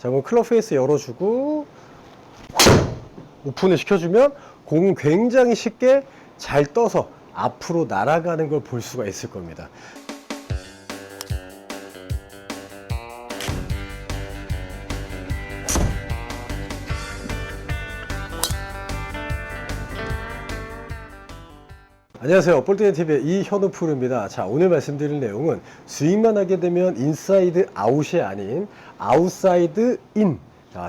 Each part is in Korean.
자, 그럼 클럽 페이스 열어주고 오픈을 시켜주면 공은 굉장히 쉽게 잘 떠서 앞으로 날아가는 걸 볼 수가 있을 겁니다. 안녕하세요. 볼트앤TV의 이현우 프로입니다. 자, 오늘 말씀드릴 내용은 스윙만 하게 되면 인사이드 아웃이 아닌 아웃사이드 인,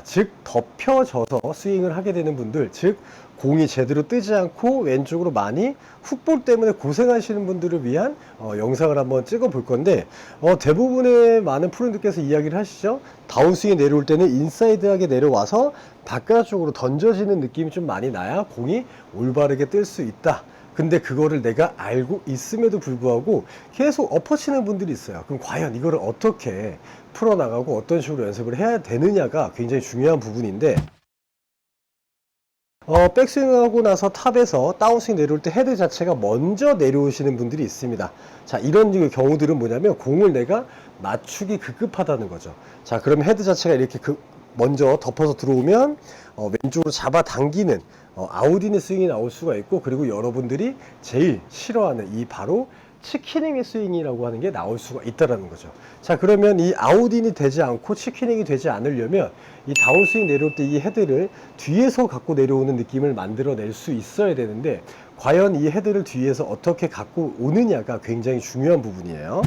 즉 덮여져서 스윙을 하게 되는 분들, 즉 공이 제대로 뜨지 않고 왼쪽으로 많이 훅볼 때문에 고생하시는 분들을 위한 영상을 한번 찍어 볼 건데, 대부분의 많은 프로님들께서 이야기를 하시죠. 다운스윙이 내려올 때는 인사이드하게 내려와서 바깥쪽으로 던져지는 느낌이 좀 많이 나야 공이 올바르게 뜰 수 있다. 근데 그거를 내가 알고 있음에도 불구하고 계속 엎어치는 분들이 있어요. 그럼 과연 이거를 어떻게 풀어나가고 어떤 식으로 연습을 해야 되느냐가 굉장히 중요한 부분인데, 백스윙하고 나서 탑에서 다운스윙 내려올 때 헤드 자체가 먼저 내려오시는 분들이 있습니다. 자, 이런 경우들은 뭐냐면 공을 내가 맞추기 급급하다는 거죠. 자, 그럼 헤드 자체가 이렇게 먼저 덮어서 들어오면 왼쪽으로 잡아당기는 아웃인의 스윙이 나올 수가 있고, 그리고 여러분들이 제일 싫어하는 이 바로 치키닝의 스윙이라고 하는 게 나올 수가 있다는 거죠. 자, 그러면 이 아웃인이 되지 않고 치키닝이 되지 않으려면 이 다운스윙 내려올 때 이 헤드를 뒤에서 갖고 내려오는 느낌을 만들어낼 수 있어야 되는데, 과연 이 헤드를 뒤에서 어떻게 갖고 오느냐가 굉장히 중요한 부분이에요.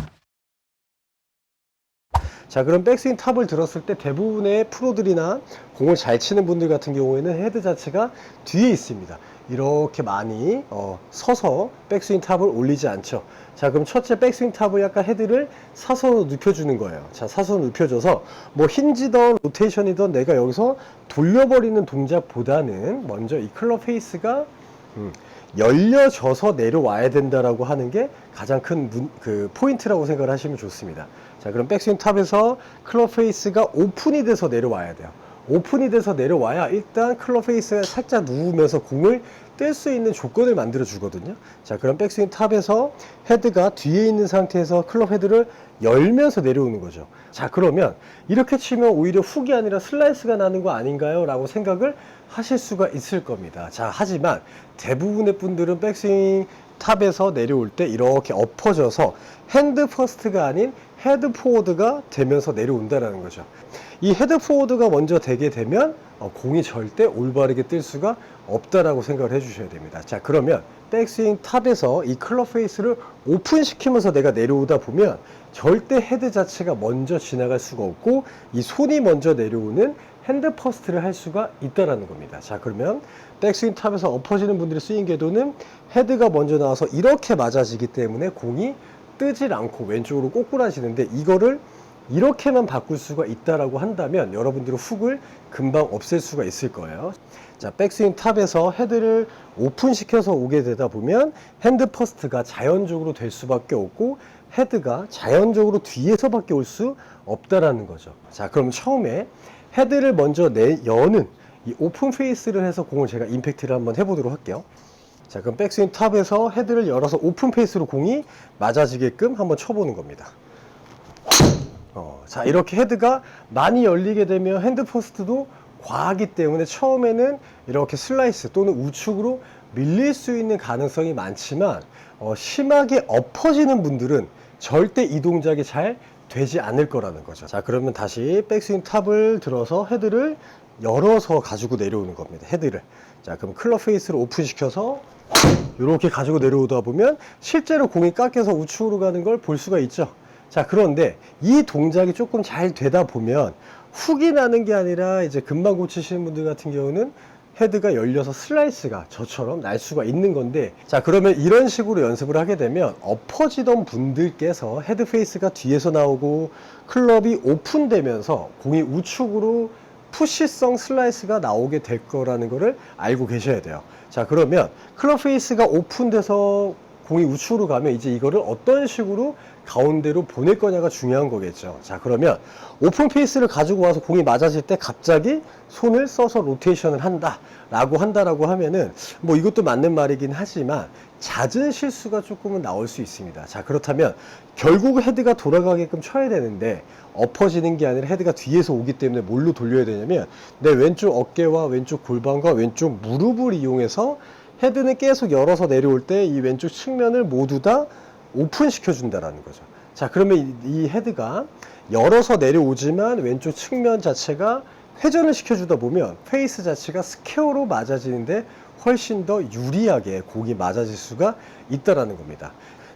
자, 그럼 백스윙 탑을 들었을 때 대부분의 프로들이나 공을 잘 치는 분들 같은 경우에는 헤드 자체가 뒤에 있습니다. 이렇게 많이 서서 백스윙 탑을 올리지 않죠. 자, 그럼 첫째 백스윙 탑을 약간 헤드를 사선으로 눕혀주는 거예요. 자, 사선으로 눕혀줘서 뭐 힌지던 로테이션이던 내가 여기서 돌려버리는 동작보다는 먼저 이 클럽 페이스가 열려져서 내려와야 된다라고 하는 게 가장 큰 포인트라고 생각을 하시면 좋습니다. 자, 그럼 백스윙 탑에서 클럽 페이스가 오픈이 돼서 내려와야 돼요. 오픈이 돼서 내려와야 일단 클럽 페이스가 살짝 누우면서 공을 뜰 수 있는 조건을 만들어 주거든요. 자, 그럼 백스윙 탑에서 헤드가 뒤에 있는 상태에서 클럽 헤드를 열면서 내려오는 거죠. 자, 그러면 이렇게 치면 오히려 훅이 아니라 슬라이스가 나는 거 아닌가요? 라고 생각을 하실 수가 있을 겁니다. 자, 하지만 대부분의 분들은 백스윙 탑에서 내려올 때 이렇게 엎어져서 핸드 퍼스트가 아닌 헤드 포워드가 되면서 내려온다는 거죠. 이 헤드 포워드가 먼저 되게 되면 공이 절대 올바르게 뜰 수가 없다라고 생각을 해주셔야 됩니다. 자, 그러면 백스윙 탑에서 이 클럽 페이스를 오픈시키면서 내가 내려오다 보면 절대 헤드 자체가 먼저 지나갈 수가 없고 이 손이 먼저 내려오는 핸드 퍼스트를 할 수가 있다라는 겁니다. 자, 그러면 백스윙 탑에서 엎어지는 분들의 스윙 궤도는 헤드가 먼저 나와서 이렇게 맞아지기 때문에 공이 뜨질 않고 왼쪽으로 꼬꾸라지는데, 이거를 이렇게만 바꿀 수가 있다라고 한다면 여러분들은 훅을 금방 없앨 수가 있을 거예요. 자, 백스윙 탑에서 헤드를 오픈시켜서 오게 되다 보면 핸드 퍼스트가 자연적으로 될 수밖에 없고 헤드가 자연적으로 뒤에서밖에 올 수 없다라는 거죠. 자, 그럼 처음에 헤드를 먼저 여는 이 오픈 페이스를 해서 공을 제가 임팩트를 한번 해보도록 할게요. 자, 그럼 백스윙 탑에서 헤드를 열어서 오픈 페이스로 공이 맞아지게끔 한번 쳐보는 겁니다. 자, 이렇게 헤드가 많이 열리게 되면 핸드 포스트도 과하기 때문에 처음에는 이렇게 슬라이스 또는 우측으로 밀릴 수 있는 가능성이 많지만 심하게 엎어지는 분들은 절대 이 동작이 잘 되지 않을 거라는 거죠. 자, 그러면 다시 백스윙 탑을 들어서 헤드를 열어서 가지고 내려오는 겁니다. 헤드를. 자, 그럼 클럽 페이스를 오픈시켜서 이렇게 가지고 내려오다 보면 실제로 공이 깎여서 우측으로 가는 걸 볼 수가 있죠. 자, 그런데 이 동작이 조금 잘 되다 보면 훅이 나는 게 아니라 이제 금방 고치시는 분들 같은 경우는 헤드가 열려서 슬라이스가 저처럼 날 수가 있는 건데, 자, 그러면 이런 식으로 연습을 하게 되면 엎어지던 분들께서 헤드 페이스가 뒤에서 나오고 클럽이 오픈되면서 공이 우측으로 푸시성 슬라이스가 나오게 될 거라는 거를 알고 계셔야 돼요. 자, 그러면 클럽 페이스가 오픈돼서 공이 우측으로 가면 이제 이거를 어떤 식으로 가운데로 보낼 거냐가 중요한 거겠죠. 자, 그러면 오픈 페이스를 가지고 와서 공이 맞아질 때 갑자기 손을 써서 로테이션을 한다라고 하면은 뭐 이것도 맞는 말이긴 하지만 잦은 실수가 조금은 나올 수 있습니다. 자, 그렇다면 결국 헤드가 돌아가게끔 쳐야 되는데 엎어지는 게 아니라 헤드가 뒤에서 오기 때문에 뭘로 돌려야 되냐면 내 왼쪽 어깨와 왼쪽 골반과 왼쪽 무릎을 이용해서 헤드는 계속 열어서 내려올 때 이 왼쪽 측면을 모두 다 오픈 시켜준다라는 거죠. 자, 그러면 이 헤드가 열어서 내려오지만 왼쪽 측면 자체가 회전을 시켜주다 보면 페이스 자체가 스퀘어로 맞아지는데 훨씬 더 유리하게 공이 맞아질 수가 있다라는 겁니다.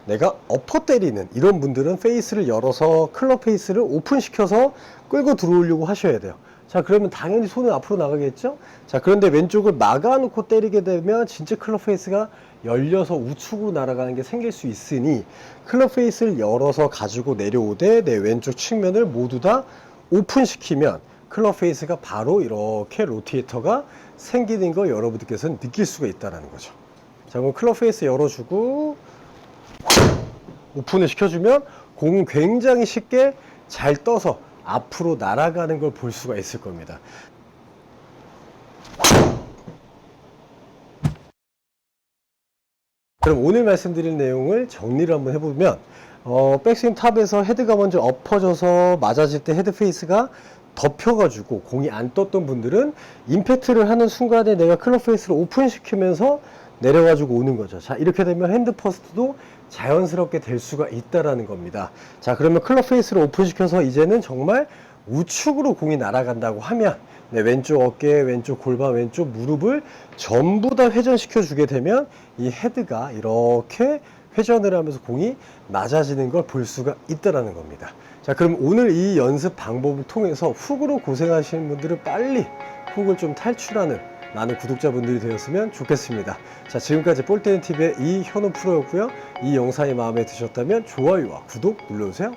내가 엎어 때리는 이런 분들은 페이스를 열어서 클럽 페이스를 오픈시켜서 끌고 들어오려고 하셔야 돼요. 자, 그러면 당연히 손은 앞으로 나가겠죠? 자, 그런데 왼쪽을 막아놓고 때리게 되면 진짜 클럽 페이스가 열려서 우측으로 날아가는 게 생길 수 있으니 클럽 페이스를 열어서 가지고 내려오되 내 왼쪽 측면을 모두 다 오픈시키면 클럽 페이스가 바로 이렇게 로테이터가 생기는 거 여러분들께서는 느낄 수가 있다는 거죠. 자, 그럼 클럽 페이스 열어주고 오픈을 시켜주면 공은 굉장히 쉽게 잘 떠서 앞으로 날아가는 걸 볼 수가 있을 겁니다. 그럼 오늘 말씀드릴 내용을 정리를 한번 해보면 백스윙 탑에서 헤드가 먼저 엎어져서 맞아질 때 헤드 페이스가 덮여가지고 공이 안 떴던 분들은 임팩트를 하는 순간에 내가 클럽 페이스를 오픈시키면서 내려가지고 오는 거죠. 자, 이렇게 되면 핸드 퍼스트도 자연스럽게 될 수가 있다라는 겁니다. 자, 그러면 클럽 페이스를 오픈시켜서 이제는 정말 우측으로 공이 날아간다고 하면 네, 왼쪽 어깨, 왼쪽 골반, 왼쪽 무릎을 전부 다 회전시켜 주게 되면 이 헤드가 이렇게 회전을 하면서 공이 맞아지는 걸 볼 수가 있다라는 겁니다. 자, 그럼 오늘 이 연습 방법을 통해서 훅으로 고생하시는 분들은 빨리 훅을 좀 탈출하는 많은 구독자분들이 되었으면 좋겠습니다. 자, 지금까지 볼때리TV의 이현우 프로였고요. 이 영상이 마음에 드셨다면 좋아요와 구독 눌러주세요.